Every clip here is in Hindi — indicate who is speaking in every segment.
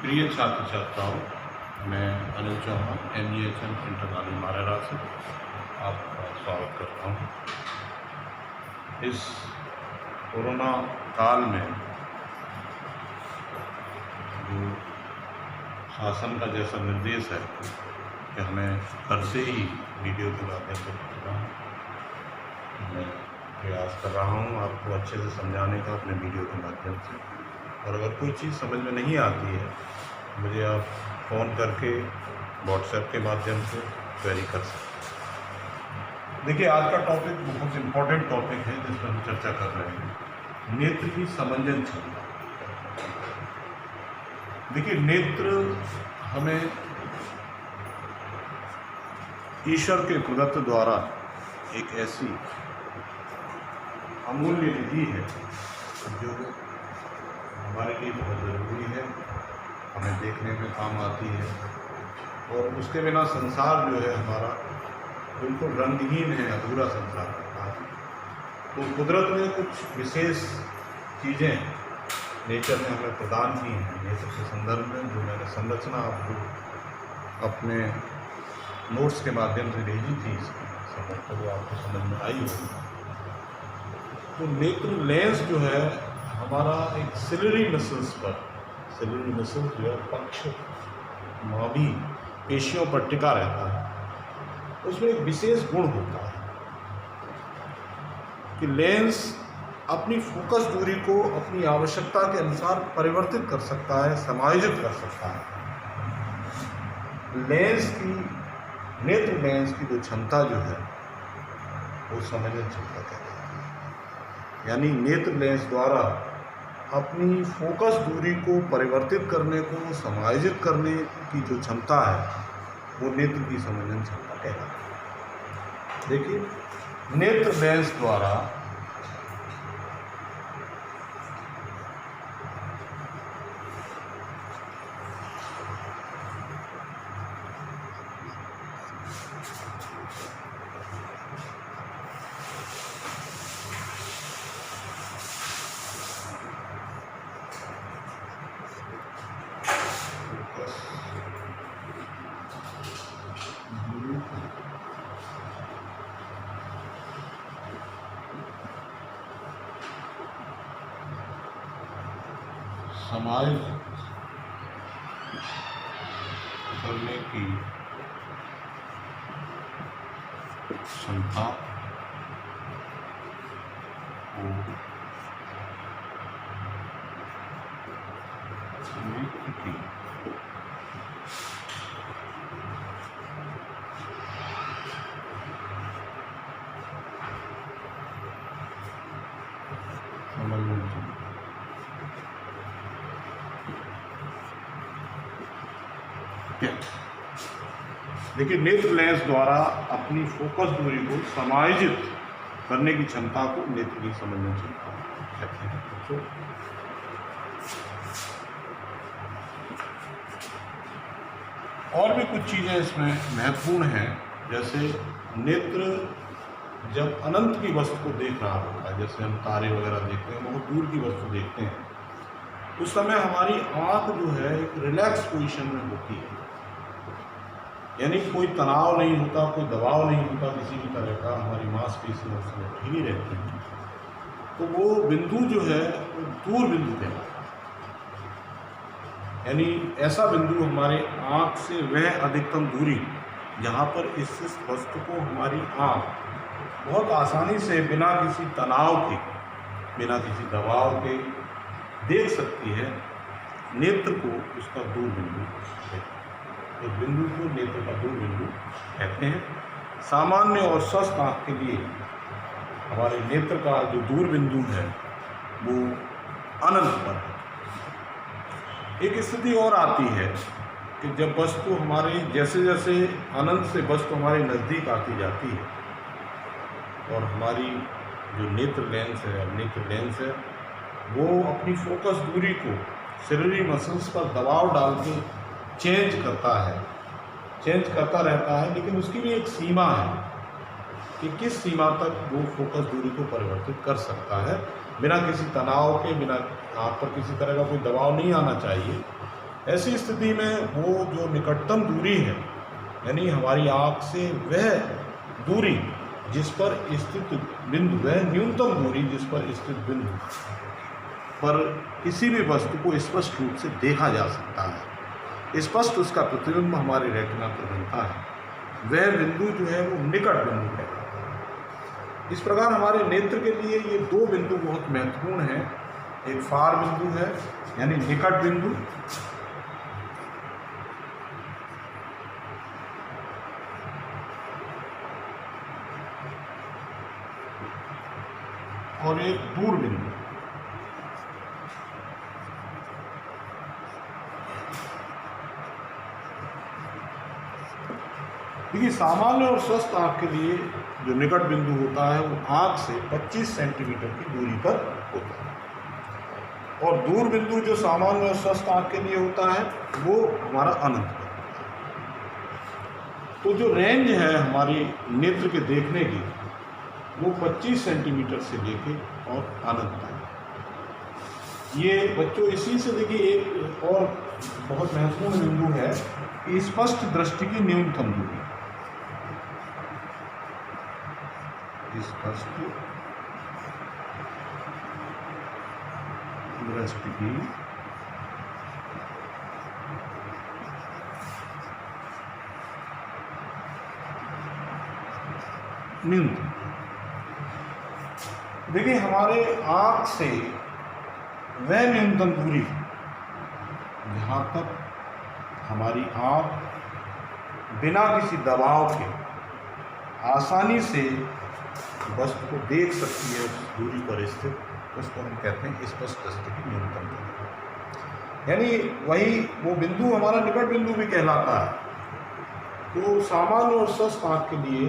Speaker 1: प्रिय छात्र छात्राओं, मैं Anil Chauhan MGHM inter college Marera से आपका स्वागत करता हूँ। इस कोरोना काल में जो शासन का जैसा निर्देश है कि हमें घर से ही वीडियो के माध्यम से पढ़ना है, मैं प्रयास कर रहा हूँ आपको अच्छे से समझाने का अपने वीडियो के माध्यम से। और अगर कोई चीज़ समझ में नहीं आती है मुझे आप फ़ोन करके व्हाट्सएप के माध्यम से क्वेरी कर सकते हैं। देखिए, आज का टॉपिक बहुत इम्पोर्टेंट टॉपिक है जिस पर हम चर्चा कर रहे हैं, नेत्र की समंजन क्षमता। देखिए, नेत्र हमें ईश्वर के प्रदत्त द्वारा एक ऐसी अमूल्य निधि है जो हमारे लिए बहुत ज़रूरी है, हमें देखने में काम आती है। और उसके बिना संसार जो है हमारा बिल्कुल रंगहीन है, अधूरा संसार रहता है। तो कुदरत ने कुछ विशेष चीज़ें नेचर ने हमें प्रदान की हैं नेचर के संदर्भ में, जो मैंने संरचना आपको अपने नोट्स के माध्यम से भेजी थी, इसकी समझ तो वो आपको समझ में आई होगी। तो नेत्र लेंस जो है हमारा एक सिलरी मसल्स जो है पक्ष नाभि पेशियों पर टिका रहता है। उसमें एक विशेष गुण होता है कि लेंस अपनी फोकस दूरी को अपनी आवश्यकता के अनुसार परिवर्तित कर सकता है, समायोजित कर सकता है। नेत्र लेंस की जो क्षमता जो है वो समंजन क्षमता कहते हैं। यानी नेत्र लेंस द्वारा अपनी फोकस दूरी को परिवर्तित करने को समायोजित करने की जो क्षमता है वो नेत्र की समंजन क्षमता कहलाती है। देखिए, नेत्र लेंस द्वारा समायोजित करने की क्षमता को नेत्र की समंजन क्षमता। देखिए, नेत्र लेंस द्वारा अपनी फोकस दूरी को समायोजित करने की क्षमता को नेत्र की समंजन क्षमता कहते हैं। तो और भी कुछ चीज़ें इसमें महत्वपूर्ण हैं, जैसे नेत्र जब अनंत की वस्तु को देख रहा होता है, जैसे हम तारे वगैरह देखते हैं, बहुत दूर की वस्तु देखते हैं, उस समय हमारी आँख जो है एक रिलैक्स पोजीशन में होती है। यानी कोई तनाव नहीं होता, कोई दबाव नहीं होता किसी भी तरह का, हमारी मांसपेशियां उसमें ढीली रहती हैं। तो वो बिंदु जो है वो दूर बिंदु कहलाता है। यानी ऐसा बिंदु हमारे आँख से वह अधिकतम दूरी जहाँ पर इस वस्तु को हमारी आँख बहुत आसानी से बिना किसी तनाव के, बिना किसी दबाव के देख सकती है, नेत्र को उसका दूर बिंदु कहते हैं। एक बिंदु को नेत्र का दूर बिंदु कहते हैं। सामान्य और स्वस्थ आँख के लिए हमारे नेत्र का जो दूर बिंदु है वो अनंत पर है। एक स्थिति और आती है कि जब वस्तु हमारे जैसे जैसे अनंत से वस्तु हमारे नज़दीक आती जाती है और हमारी जो नेत्र लेंस है वो अपनी फोकस दूरी को सिलरी मसल्स पर दबाव डाल के चेंज करता रहता है, लेकिन उसकी भी एक सीमा है कि किस सीमा तक वो फोकस दूरी को परिवर्तित कर सकता है बिना किसी तनाव के, बिना आप पर किसी तरह का कोई दबाव नहीं आना चाहिए। ऐसी स्थिति में वो जो निकटतम दूरी है, यानी हमारी आँख से वह दूरी जिस पर स्थित बिंदु, वह न्यूनतम दूरी जिस पर स्थित बिंदु पर किसी भी वस्तु को स्पष्ट रूप से देखा जा सकता है, स्पष्ट उसका प्रतिबिंब हमारे रेटिना पर बनता है, वह बिंदु जो है वो निकट बिंदु है। इस प्रकार हमारे नेत्र के लिए ये दो बिंदु बहुत महत्वपूर्ण हैं। एक फार बिंदु है यानी निकट बिंदु, और एक दूर बिंदु। देखिए, सामान्य और स्वस्थ आँख के लिए जो निकट बिंदु होता है वो आँख से 25 सेंटीमीटर की दूरी पर होता है, और दूर बिंदु जो सामान्य और स्वस्थ आँख के लिए होता है वो हमारा अनंत पर होता है। तो जो रेंज है हमारी नेत्र के देखने की वो 25 सेंटीमीटर से लेके और अनंत तक। ये बच्चों इसी से देखिए एक और बहुत महत्वपूर्ण बिंदु है कि स्पष्ट दृष्टि की न्यूनतम दूरी, स्पष्ट दृष्टि की न्यूनतम। देखिए, हमारे आँख से वह न्यूनतम दूरी जहाँ तक हमारी आँख बिना किसी दबाव के आसानी से वस्तु को देख सकती है, उस दूरी पर स्थित उसको हम कहते हैं स्पष्ट दृष्टि की न्यूनतम दूरी। यानी वही वो बिंदु हमारा निकट बिंदु भी कहलाता है। तो सामान्य और स्वस्थ आँख के लिए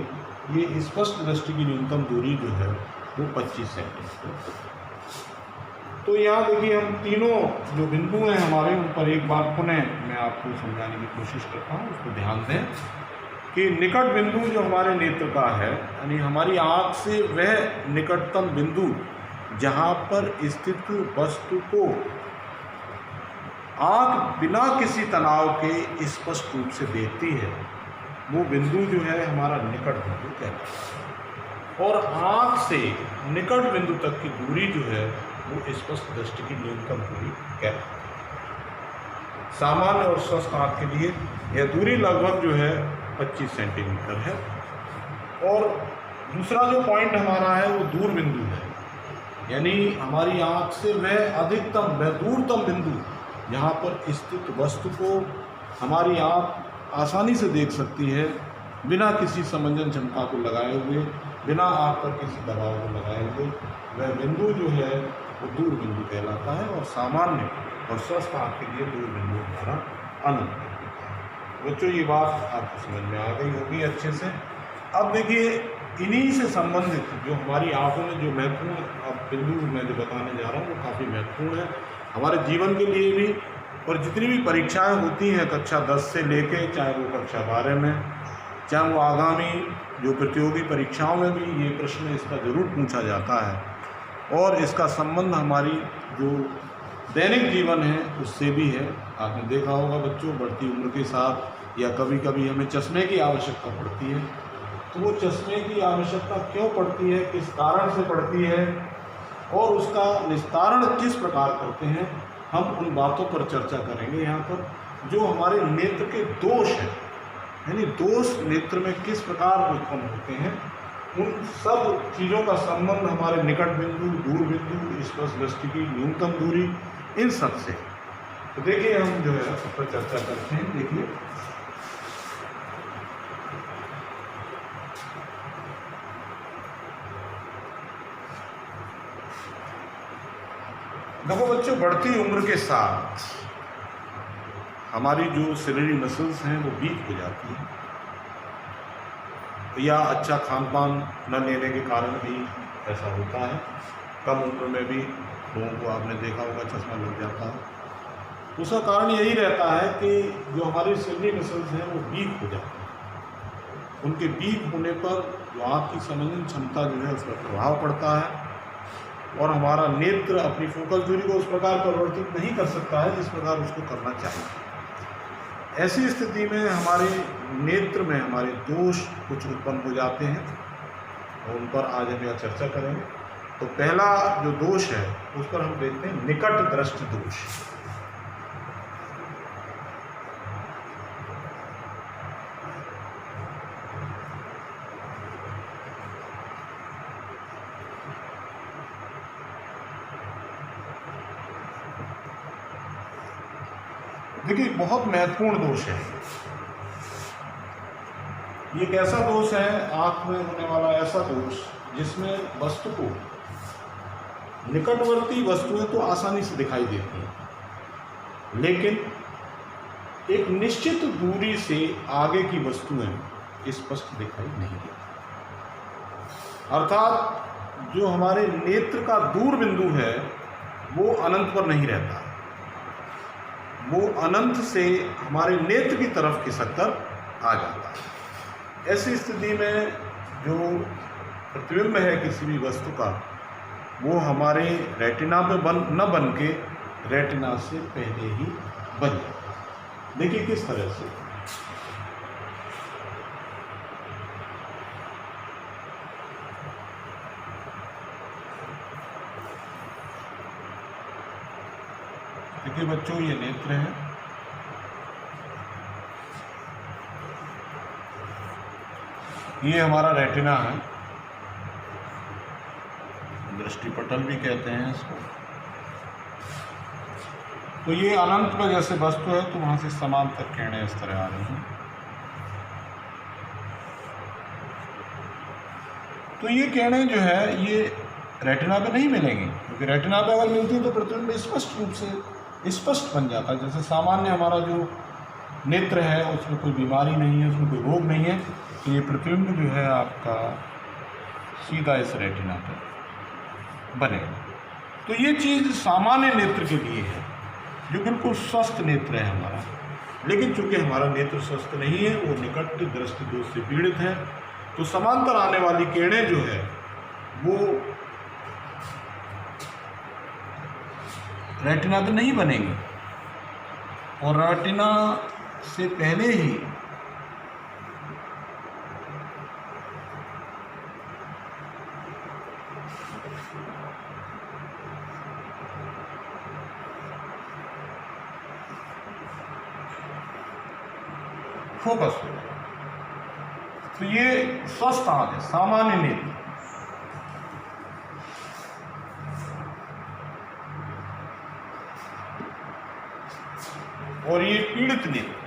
Speaker 1: ये स्पष्ट दृष्टि की न्यूनतम दूरी जो है वो 25 सेंटीमीटर। तो यहाँ देखिए, हम तीनों जो बिंदु हैं हमारे, उन पर एक बार पुनः मैं आपको समझाने की कोशिश करता हूँ, उसको ध्यान दें कि निकट बिंदु जो हमारे नेत्र का है, यानी हमारी आँख से वह निकटतम बिंदु जहाँ पर स्थित वस्तु को आँख बिना किसी तनाव के स्पष्ट रूप से देखती है, वो बिंदु जो है हमारा निकट बिंदु कहलाता है। और आँख से निकट बिंदु तक की दूरी जो है वो स्पष्ट दृष्टि की न्यूनतम दूरी कहलाती है। सामान्य और स्वस्थ आँख के लिए यह दूरी लगभग जो है 25 सेंटीमीटर है। और दूसरा जो पॉइंट हमारा है वो दूर बिंदु है, यानी हमारी आँख से वह अधिकतम, वह दूरतम बिंदु जहाँ पर स्थित वस्तु को हमारी आँख आसानी से देख सकती है, बिना किसी संवेदन क्षमता को लगाए हुए, बिना आँख पर किसी दबाव को लगाए हुए, वह बिंदु जो है वो दूर बिंदु कहलाता है। और सामान्य और स्वस्थ आँख के लिए दूर बिंदु हमारा अनंत बिंदु है। बच्चों, ये बात आपको समझ में आ गई होगी अच्छे से। अब देखिए, इन्हीं से संबंधित जो हमारी आँखों में जो महत्वपूर्ण बिंदु मैं जो बताने जा रहा हूँ वो काफ़ी महत्वपूर्ण है हमारे जीवन के लिए भी। और जितनी भी परीक्षाएं होती हैं कक्षा 10 से लेके, चाहे वो कक्षा 12 में, चाहे वो आगामी जो प्रतियोगी परीक्षाओं में भी ये प्रश्न इसका ज़रूर पूछा जाता है। और इसका संबंध हमारी जो दैनिक जीवन है उससे भी है। आपने देखा होगा बच्चों, बढ़ती उम्र के साथ या कभी कभी हमें चश्मे की आवश्यकता पड़ती है। तो वो चश्मे की आवश्यकता क्यों पड़ती है, किस कारण से पड़ती है और उसका निस्तारण किस प्रकार करते हैं, हम उन बातों पर चर्चा करेंगे यहाँ पर। जो हमारे नेत्र के दोष हैं, यानी दोष नेत्र में किस प्रकार उत्पन्न होते हैं, उन सब चीज़ों का संबंध हमारे निकट बिंदु, दूर बिंदु, स्पष्ट दृष्टि की न्यूनतम दूरी, इन सब से। तो देखिए, हम जो है उस पर चर्चा करते हैं। देखिए, देखो बच्चों, बढ़ती उम्र के साथ हमारी जो सिलेरी मसल्स हैं वो वीक हो जाती हैं, या अच्छा खान पान न लेने के कारण भी ऐसा होता है। कम उम्र में भी लोगों को आपने देखा होगा चश्मा लग जाता है। उसका कारण यही रहता है कि जो हमारी सिलेरी मसल्स हैं वो वीक हो जाती हैं। उनके वीक होने पर जो आँख की संवेदन क्षमता जो है उस पर प्रभाव पड़ता है। और हमारा नेत्र अपनी फोकस दूरी को उस प्रकार परिवर्तित नहीं कर सकता है जिस प्रकार उसको करना चाहिए। ऐसी स्थिति में हमारे नेत्र में हमारे दोष कुछ उत्पन्न हो जाते हैं और उन पर आज हम यह चर्चा करेंगे। तो पहला जो दोष है उस पर हम देखते हैं निकट दृष्टि दोष। देखिए, बहुत महत्वपूर्ण दोष है। ये एक ऐसा दोष है, आंख में होने वाला ऐसा दोष जिसमें वस्तु को, निकटवर्ती वस्तुएं तो आसानी से दिखाई देती हैं, लेकिन एक निश्चित दूरी से आगे की वस्तुएं स्पष्ट दिखाई नहीं देती। अर्थात जो हमारे नेत्र का दूर बिंदु है वो अनंत पर नहीं रहता, वो अनंत से हमारे नेत्र की तरफ खिसक कर आ जाता है। ऐसी स्थिति में जो प्रतिबिंब है किसी भी वस्तु का, वो हमारे रेटिना पे न बन के रेटिना से पहले ही बन जाता है। देखिए किस तरह से। देखिए बच्चों, ये नेत्र है, ये हमारा रेटिना है, दृष्टिपटल भी कहते हैं इसको। तो ये अनंत में जैसे वस्तु है तो वहां से समांतर किरणें इस तरह आ रही हैं। तो ये किरणें जो है ये रेटिना पे नहीं मिलेंगी, क्योंकि रेटिना पे अगर मिलती है तो प्रतिबिंब स्पष्ट रूप से स्पष्ट बन जाता है। जैसे सामान्य हमारा जो नेत्र है उसमें कोई बीमारी नहीं है, उसमें कोई रोग नहीं है, तो ये प्रतिबिंब जो है आपका सीधा इस रेटिना पर बनेगा। तो ये चीज़ सामान्य नेत्र के लिए है, जो बिल्कुल स्वस्थ नेत्र है हमारा। लेकिन चूंकि हमारा नेत्र स्वस्थ नहीं है, वो निकट दृष्टि दोष से पीड़ित है, तो समांतर आने वाली किरणें जो है वो रेटिना पे नहीं बनेंगी और रेटिना से पहले ही फोकस हो। तो ये स्वस्थ आंख है, सामान्य नेत्र। और ये पीड़ित नेत्र।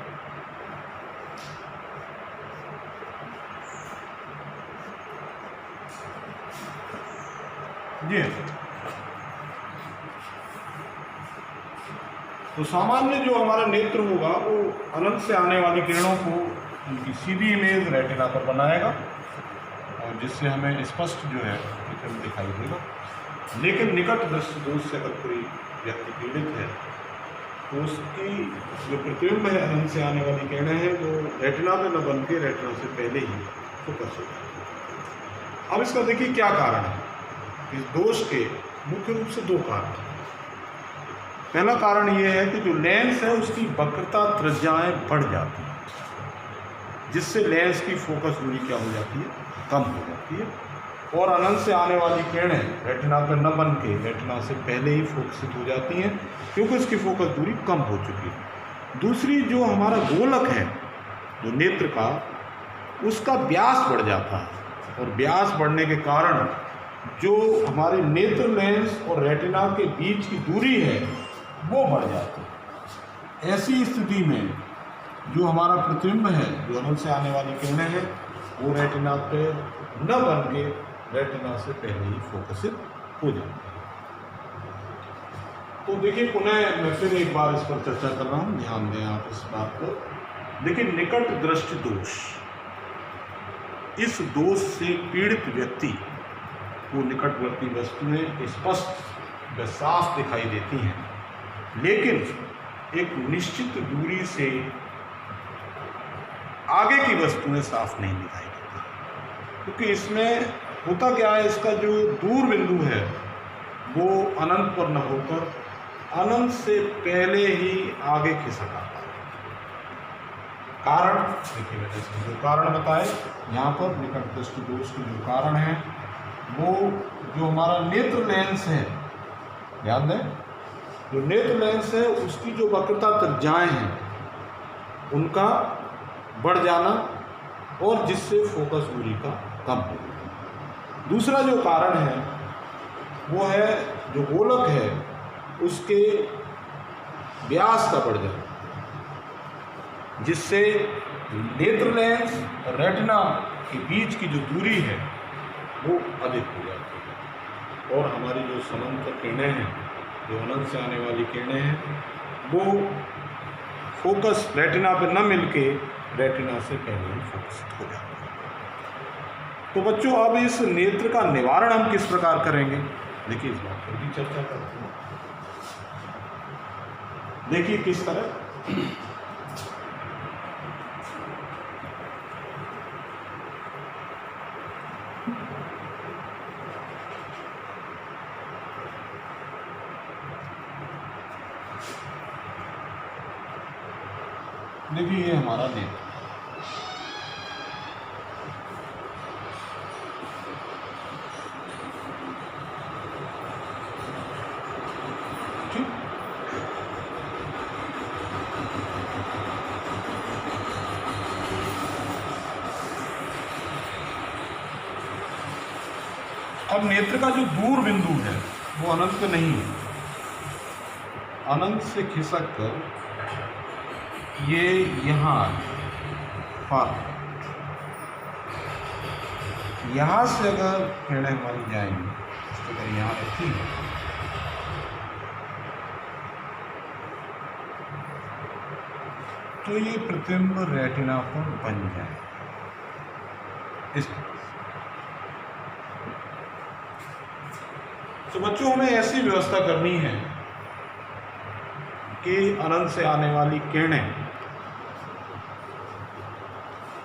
Speaker 1: जी, तो सामान्य जो हमारा नेत्र होगा वो अनंत से आने वाली किरणों को उनकी सीधी इमेज रेटिना पर बनाएगा और जिससे हमें स्पष्ट जो है प्रतिबिंब दिखाई देगा। लेकिन निकट दृष्टि दोष से अगर कोई व्यक्ति पीड़ित है तो उसकी जो प्रतिबिंब है अनंत से आने वाली किरणें हैं वो रेटिना पे न बन के रेटिना से पहले ही फोकस हो जाती है। अब इसका देखिए क्या कारण है। इस दोष के मुख्य रूप से दो कारण हैं। पहला कारण ये है कि जो लेंस है उसकी वक्रता त्रिज्याएं बढ़ जाती हैं, जिससे लेंस की फोकस दूरी क्या हो जाती है, कम हो जाती है और अनंत से आने वाली किरणें रेटिना पर न बन के रेटिना से पहले ही फोकसित हो जाती हैं, क्योंकि उसकी फोकस दूरी कम हो चुकी है। दूसरी जो हमारा गोलक है जो नेत्र का, उसका व्यास बढ़ जाता है और व्यास बढ़ने के कारण जो हमारे नेत्र लेंस और रेटिना के बीच की दूरी है वो बढ़ जाती है। ऐसी स्थिति में जो हमारा प्रतिबिंब है जो अनंत से आने वाली किरणें हैं वो रेटिना पे न बन के रेटिना से पहले ही फोकसित हो जाती है। तो देखिए पुनः मैं फिर एक बार इस पर चर्चा कर रहा हूँ, ध्यान दें आप इस बात पर। देखिए निकट दृष्टि दोष, इस दोष से पीड़ित व्यक्ति को निकटवर्ती वस्तुएं स्पष्ट व साफ दिखाई देती हैं, लेकिन एक निश्चित दूरी से आगे की वस्तुएं साफ नहीं दिखाई देती, क्योंकि इसमें होता क्या है, इसका जो दूर बिंदु है वो अनंत पर न होकर अनंत से पहले ही आगे खिसक आता है। कारण देखिए, मैंने जो कारण बताए यहाँ पर निकट दृष्टि दोष के जो कारण है, वो जो हमारा नेत्र लेंस है, ध्यान दें, जो नेत्र लेंस है उसकी जो वक्रता त्रिज्याएं हैं उनका बढ़ जाना, और जिससे फोकस दूरी का कम हो। दूसरा जो कारण है वो है जो गोलक है उसके व्यास का बढ़ जाना, जिससे नेत्र लेंस और रेटिना के बीच की जो दूरी है वो अधिक हो जाती है, और हमारी जो समांतर किरणें हैं, जो अनंत से आने वाली किरणें हैं, वो फोकस रेटिना पर न मिलके रेटिना से पहले ही फोकस हो जाती है। तो बच्चों, अब इस नेत्र का निवारण हम किस प्रकार करेंगे, देखिए इस बात पर भी चर्चा करते हैं। देखिए किस तरह। देखिए ये हमारा नेत्र, ठीक। अब नेत्र का जो दूर बिंदु है वो अनंत पे नहीं है, अनंत से खिसक कर ये यहाँ पर, यहाँ से अगर किरणें हमारी जाएंगी, तो अगर यहाँ रखी है तो ये प्रतिबिंब रेटिना पर बन जाए इस तरह। तो बच्चों, हमें ऐसी व्यवस्था करनी है कि अनंत से आने वाली किरणें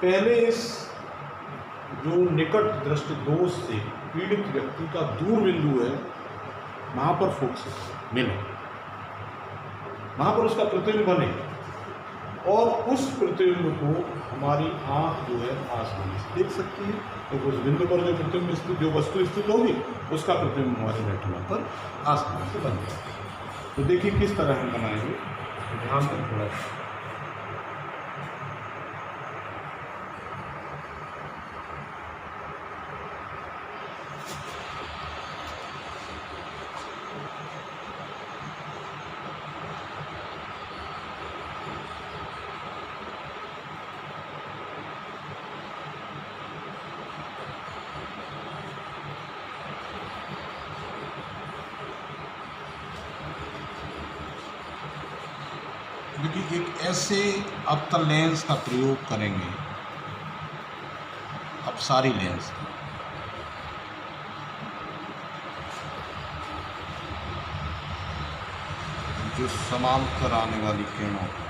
Speaker 1: पहले इस जो निकट दृष्टि दोष से पीड़ित व्यक्ति का दूर बिंदु है वहाँ पर फोकस मिले, वहाँ पर उसका प्रतिबिंब बने, और उस प्रतिबिंब को हमारी आँख जो है आसानी से देख सकती है। तो उस बिंदु पर जो प्रतिबिंब स्थित, जो वस्तु स्थित होगी, उसका प्रतिबिंब हमारे रेटिना पर आसानी से बन जाएगा। तो देखिए किस तरह हम बनाएंगे, ध्यान दें थोड़ा। देखिए एक ऐसे अवतल लेंस का प्रयोग करेंगे, अपसारी लेंस का, जो समांतर आने वाली किरणों को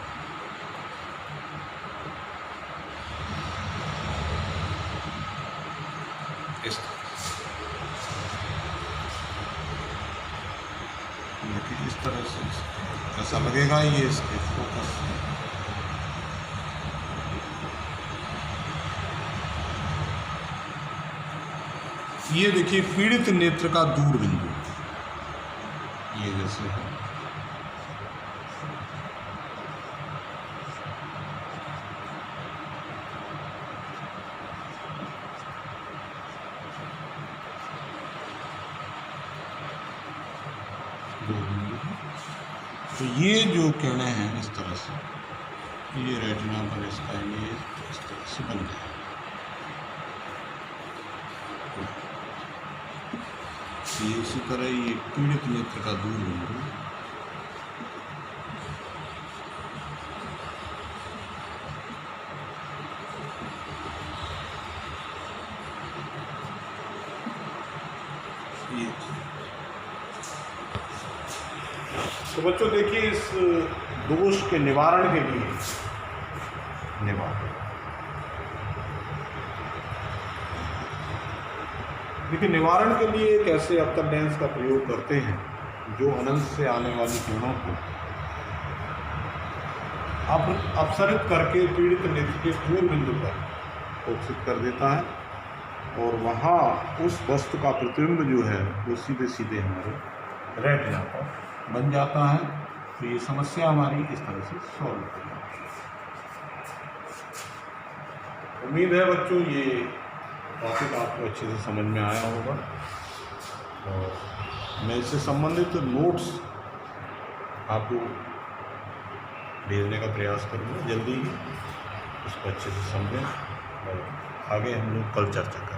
Speaker 1: इस तरह से ऐसा लगेगा ये इसके फोकस। ये देखिए पीड़ित नेत्र का दूर बिंदु, ये जैसे है, तो ये जो किरणें हैं इस तरह से, ये रेटिना पर इसका ये इस तरह से बन जाए। ये इसी तरह ये पीड़ित नेत्र का दूर बिंदु, ये। तो बच्चों देखिए, इस दोष के निवारण के लिए देखिए, निवारण के लिए एक ऐसे अवतल लेंस का प्रयोग करते हैं जो अनंत से आने वाली किरणों को अपसरित करके पीड़ित नेत्र के मूल बिंदु पर फोकसित कर देता है, और वहाँ उस वस्तु का प्रतिबिंब जो है वो सीधे सीधे हमारे रेटिना पर बन जाता है। तो ये समस्या हमारी इस तरह से सॉल्व हो जाती है। उम्मीद है बच्चों ये टॉपिक आपको अच्छे से समझ में आया होगा, और मैं इससे संबंधित नोट्स आपको भेजने का प्रयास करूँगा जल्दी ही। उसको अच्छे से समझें और आगे हम लोग कल चर्चा करें।